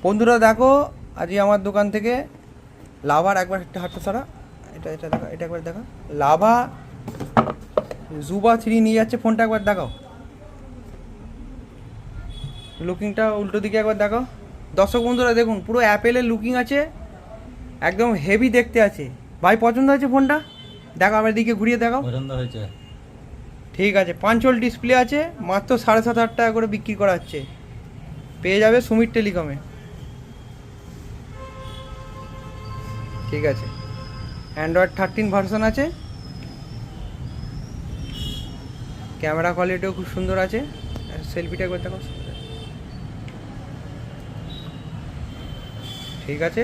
বন্ধুরা দেখো, আজকে আমার দোকান থেকে লাভার একবার হাতটা ছাড়া, এটা দেখো, এটা একবার দেখো, লাভা জুবা 3 নিয়ে যাচ্ছে। ফোনটা একবার দেখাও, লুকিংটা উল্টো দিকে একবার দেখাও। দর্শক বন্ধুরা দেখুন, পুরো অ্যাপেলের লুকিং আছে, একদম হেভি দেখতে আছে। ভাই পছন্দ হয়েছে ফোনটা? দেখো আমার দিকে ঘুরিয়ে দেখাও। পছন্দ হয়েছে। ঠিক আছে, 5 হোল ডিসপ্লে আছে, মাত্র 7,500 টাকা করে বিক্রি করা হচ্ছে। পেয়ে যাবে সুমিত টেলিকমে। ঠিক আছে, অ্যান্ড্রয়েড 13 ভার্সন আছে, ক্যামেরা কোয়ালিটিও খুব সুন্দর আছে। সেলফিটা একবার দেখো। ঠিক আছে।